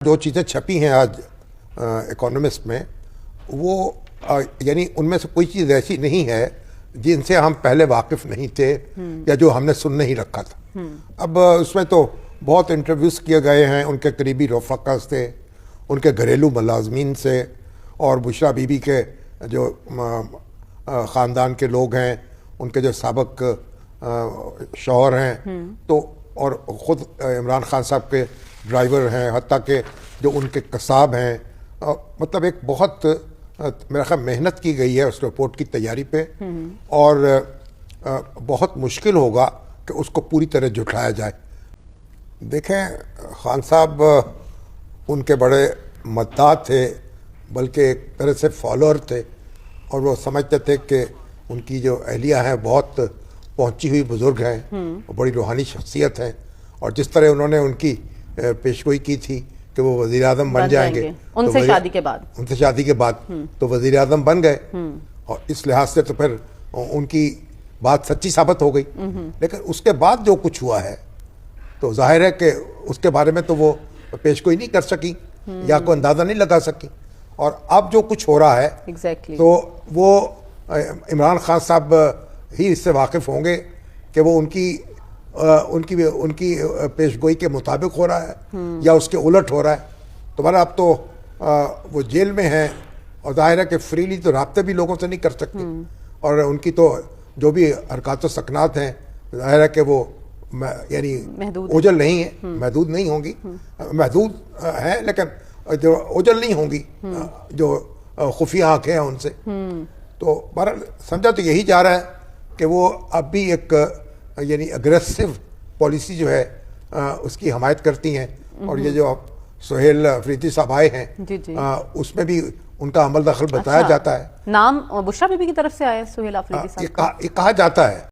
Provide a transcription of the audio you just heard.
جو چیزیں چھپی ہیں آج اکانومسٹ میں وہ یعنی ان میں سے کوئی چیز ایسی نہیں ہے جن سے ہم پہلے واقف نہیں تھے یا جو ہم نے سن نہیں رکھا تھا. اب اس میں تو بہت انٹرویوز کیے گئے ہیں ان کے قریبی رفقا سے, ان کے گھریلو ملازمین سے, اور بشرا بی بی کے جو خاندان کے لوگ ہیں, ان کے جو سابق شوہر ہیں, تو اور خود عمران خان صاحب کے ڈرائیور ہیں, حتیٰ کہ جو ان کے قصاب ہیں. مطلب ایک بہت میرا خیال محنت کی گئی ہے اس رپورٹ کی تیاری پہ, اور بہت مشکل ہوگا کہ اس کو پوری طرح جھٹلایا جائے. دیکھیں, خان صاحب ان کے بڑے مداح تھے, بلکہ ایک طرح سے فالوور تھے, اور وہ سمجھتے تھے کہ ان کی جو اہلیہ ہیں بہت پہنچی ہوئی بزرگ ہیں, بڑی روحانی شخصیت ہیں, اور جس طرح انہوں نے ان کی پیشگوئی کی تھی کہ وہ وزیر اعظم بن جائیں گے ان سے شادی کے بعد تو وزیر اعظم بن گئے, اور اس لحاظ سے تو پھر ان کی بات سچی ثابت ہو گئی. لیکن اس کے بعد جو کچھ ہوا ہے تو ظاہر ہے کہ اس کے بارے میں تو وہ پیشگوئی نہیں کر سکی یا کوئی اندازہ نہیں لگا سکی. اور اب جو کچھ ہو رہا ہے تو وہ عمران خان صاحب ہی اس سے واقف ہوں گے کہ وہ ان کی پیشگوئی کے مطابق ہو رہا ہے یا اس کے الٹ ہو رہا ہے. تو بہرحال اب تو وہ جیل میں ہیں, اور ظاہر ہے کہ فریلی تو رابطے بھی لوگوں سے نہیں کر سکتے, اور ان کی تو جو بھی حرکات و سکنات ہیں ظاہر ہے کہ وہ یعنی اوجل نہیں ہے, محدود نہیں ہوں گی, محدود ہیں لیکن جو اوجل نہیں ہوں گی, جو خفیہ آنکھیں ہیں ان سے. تو بہرحال سمجھا تو یہی جا رہا ہے کہ وہ اب بھی ایک یعنی اگریسو پالیسی جو ہے اس کی حمایت کرتی ہیں. اور یہ جو سہیل افریدی صاحب آئے ہیں اس میں بھی ان کا عمل دخل بتایا جاتا ہے. نام بشرا بی بی کی طرف سے آیا ہے سہیل افریدی صاحب, یہ کہا جاتا ہے.